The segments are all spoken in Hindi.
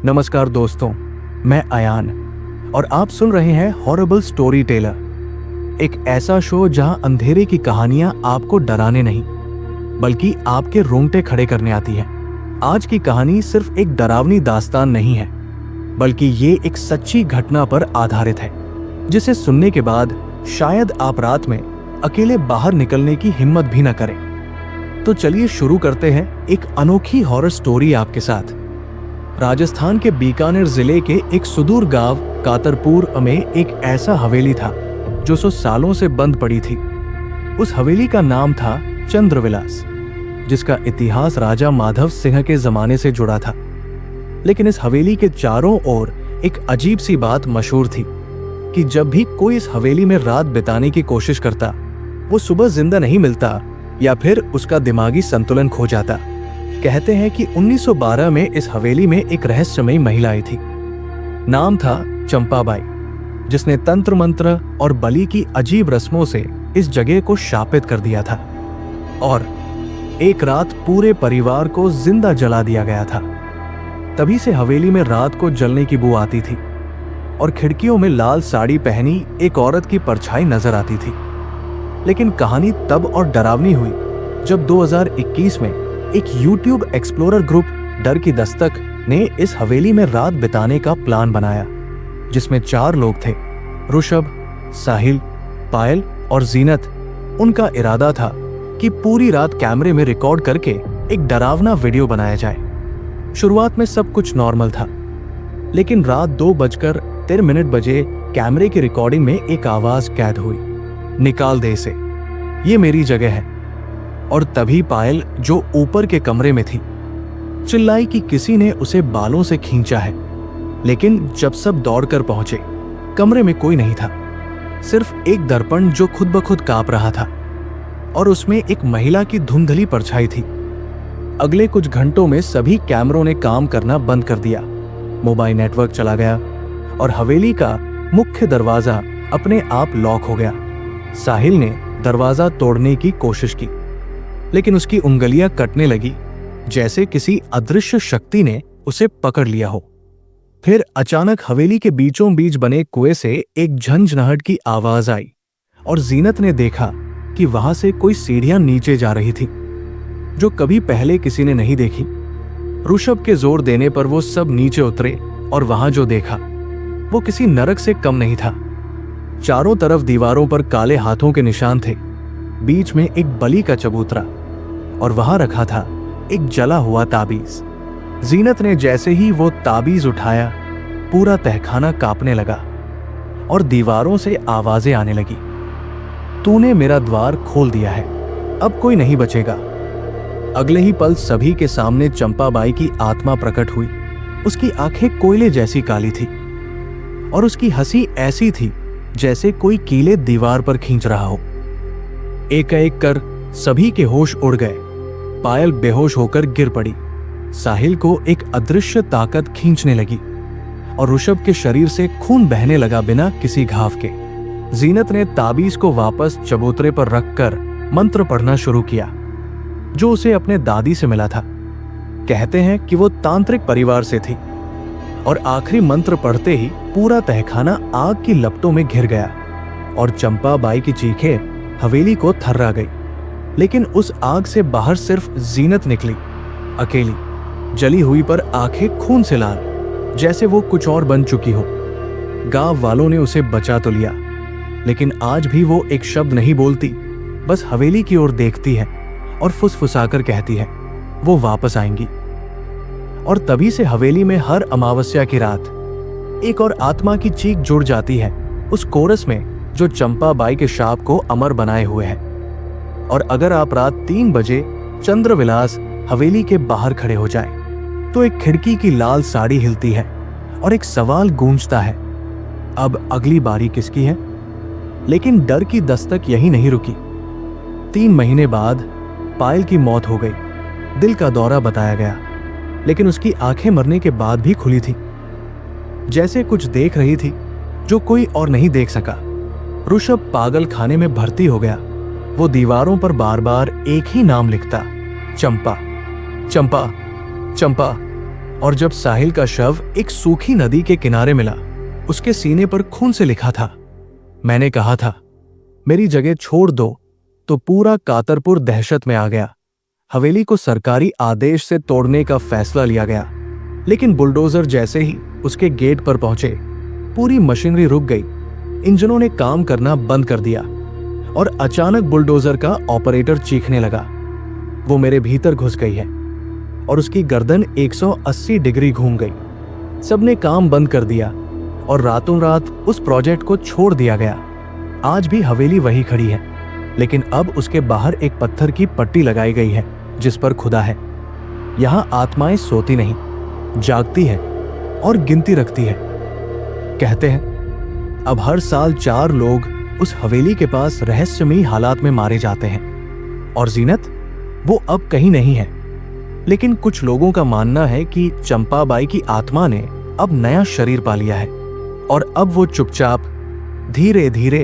नमस्कार दोस्तों, मैं अयान और आप सुन रहे हैं हॉरिबल स्टोरी टेलर, एक ऐसा शो जहां अंधेरे की कहानियां आपको डराने नहीं बल्कि आपके रोंगटे खड़े करने आती हैं। आज की कहानी सिर्फ एक डरावनी दास्तान नहीं है, बल्कि ये एक सच्ची घटना पर आधारित है जिसे सुनने के बाद शायद आप रात में अकेले बाहर निकलने की हिम्मत भी न करें। तो चलिए शुरू करते हैं एक अनोखी हॉरर स्टोरी आपके साथ। राजस्थान के बीकानेर जिले के एक सुदूर गांव कातरपुर में एक ऐसा हवेली था जो 100 सालों से बंद पड़ी थी। उस हवेली का नाम था चंद्रविलास, जिसका इतिहास राजा माधव सिंह के जमाने से जुड़ा था। लेकिन इस हवेली के चारों ओर एक अजीब सी बात मशहूर थी कि जब भी कोई इस हवेली में रात बिताने की कोशिश करता, वो सुबह जिंदा नहीं मिलता या फिर उसका दिमागी संतुलन खो जाता। कहते हैं कि 1912 में इस हवेली में एक रहस्यमयी महिला आई थी। नाम था चंपाबाई, जिसने तंत्र मंत्र और बलि की अजीब रस्मों से इस जगह को शापित कर दिया था और एक रात पूरे परिवार को जिंदा जला दिया गया था। तभी से हवेली में रात को जलने की बू आती थी और खिड़कियों में लाल साड़ी पहनी एक औरत की परछाई नजर आती थी। लेकिन कहानी तब और डरावनी हुई जब 2021 में एक YouTube एक्सप्लोरर ग्रुप डर की दस्तक ने इस हवेली में रात बिताने का प्लान बनाया, जिसमें 4 लोग थे, ऋषभ, साहिल, पायल और जीनत। उनका इरादा था कि पूरी रात कैमरे में रिकॉर्ड करके एक डरावना वीडियो बनाया जाए। शुरुआत में सब कुछ नॉर्मल था, लेकिन रात 2:13 बजे कैमरे की रिकॉर्डिंग में एक आवाज कैद हुई, निकाल दे इसे, ये मेरी जगह है। और तभी पायल, जो ऊपर के कमरे में थी, चिल्लाई कि किसी ने उसे बालों से खींचा है। लेकिन जब सब दौड़कर पहुंचे, कमरे में कोई नहीं था, सिर्फ एक दर्पण जो खुद ब खुद कांप रहा था और उसमें एक महिला की धुंधली परछाई थी। अगले कुछ घंटों में सभी कैमरों ने काम करना बंद कर दिया, मोबाइल नेटवर्क चला गया और हवेली का मुख्य दरवाजा अपने आप लॉक हो गया। साहिल ने दरवाजा तोड़ने की कोशिश की, लेकिन उसकी उंगलियां कटने लगी जैसे किसी अदृश्य शक्ति ने उसे पकड़ लिया हो। फिर अचानक हवेली के बीचों बीच बने कुएं से एक झंझनाहट की आवाज आई और जीनत ने देखा कि वहां से कोई सीढ़ियां नीचे जा रही थी, जो कभी पहले किसी ने नहीं देखी। ऋषभ के जोर देने पर वो सब नीचे उतरे और वहां जो देखा वो किसी नरक से कम नहीं था। चारों तरफ दीवारों पर काले हाथों के निशान थे, बीच में एक बलि का चबूतरा और वहां रखा था एक जला हुआ ताबीज। जीनत ने जैसे ही वो ताबीज उठाया, पूरा तहखाना कांपने लगा और दीवारों से आवाजें आने लगी, तूने मेरा द्वार खोल दिया है, अब कोई नहीं बचेगा। अगले ही पल सभी के सामने चंपाबाई की आत्मा प्रकट हुई। उसकी आंखें कोयले जैसी काली थी और उसकी हंसी ऐसी थी जैसे कोई कीले दीवार पर खींच रहा हो। एक-एक कर सभी के होश उड़ गए। पायल बेहोश होकर गिर पड़ी, साहिल को एक अदृश्य ताकत खींचने लगी और ऋषभ के शरीर से खून बहने लगा बिना किसी घाव के। जीनत ने ताबीज को वापस चबूतरे पर रखकर मंत्र पढ़ना शुरू किया, जो उसे अपने दादी से मिला था। कहते हैं कि वो तांत्रिक परिवार से थी और आखिरी मंत्र पढ़ते ही पूरा तहखाना आग की लपटों में घिर गया और चंपाबाई की चीखें हवेली को थर्रा गई। लेकिन उस आग से बाहर सिर्फ जीनत निकली, अकेली, जली हुई पर आंखें खून से लाल, जैसे वो कुछ और बन चुकी हो। गांव वालों ने उसे बचा तो लिया, लेकिन आज भी वो एक शब्द नहीं बोलती, बस हवेली की ओर देखती है और फुसफुसाकर कहती है वो वापस आएंगी। और तभी से हवेली में हर अमावस्या की रात एक और आत्मा की चीख जुड़ जाती है उस कोरस में जो चंपाबाई के शाप को अमर बनाए हुए है। और अगर आप रात 3 बजे चंद्रविलास हवेली के बाहर खड़े हो जाएं, तो एक खिड़की की लाल साड़ी हिलती है और एक सवाल गूंजता है, अब अगली बारी किसकी है? लेकिन डर की दस्तक यही नहीं रुकी। 3 महीने बाद पायल की मौत हो गई। दिल का दौरा बताया गया, लेकिन उसकी आंखें मरने के बाद भी खुली थी, जैसे कुछ देख रही थी जो कोई और नहीं देख सका। ऋषभ पागल खाने में भर्ती हो गया। वो दीवारों पर बार बार एक ही नाम लिखता, चंपा, चंपा, चंपा। और जब साहिल का शव एक सूखी नदी के किनारे मिला, उसके सीने पर खून से लिखा था, मैंने कहा था मेरी जगह छोड़ दो, तो पूरा कातरपुर दहशत में आ गया। हवेली को सरकारी आदेश से तोड़ने का फैसला लिया गया, लेकिन बुलडोजर जैसे ही उसके गेट पर पहुंचे, पूरी मशीनरी रुक गई। इंजनों ने काम करना बंद कर दिया और अचानक बुलडोजर का ऑपरेटर चीखने लगा, वो मेरे भीतर घुस गई है, और उसकी गर्दन 180 डिग्री घूम गई। सबने काम बंद कर दिया और रातों रात उस प्रोजेक्ट को छोड़ दिया गया। आज भी हवेली वही खड़ी है, लेकिन अब उसके बाहर एक पत्थर की पट्टी लगाई गई है जिस पर खुदा है। यहां आत्माएं सोती नहीं, जागती है और गिनती रखती है। कहते हैं अब हर साल 4 लोग उस हवेली के पास रहस्यमयी हालात में मारे जाते हैं, और जीनत वो अब कहीं नहीं है। लेकिन कुछ लोगों का मानना है कि चंपाबाई की आत्मा ने अब नया शरीर पा लिया है, और अब वो चुपचाप धीरे धीरे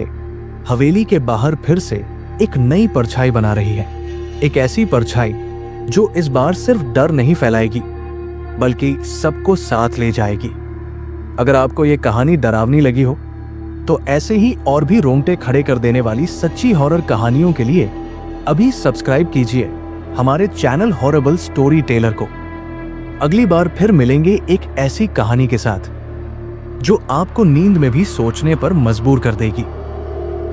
हवेली के बाहर फिर से एक नई परछाई बना रही है। एक ऐसी परछाई जो इस बार सिर्फ डर नहीं फैलाएगी, बल्कि सबको साथ ले जाएगी। अगर आपको ये कहानी डरावनी लगी हो, तो ऐसे ही और भी रोंगटे खड़े कर देने वाली सच्ची हॉरर कहानियों के लिए अभी सब्सक्राइब कीजिए हमारे चैनल हॉरेबल स्टोरी टेलर को। अगली बार फिर मिलेंगे एक ऐसी कहानी के साथ जो आपको नींद में भी सोचने पर मजबूर कर देगी।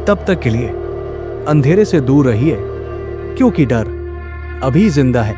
तब तक के लिए अंधेरे से दूर रहिए, क्योंकि डर अभी जिंदा है।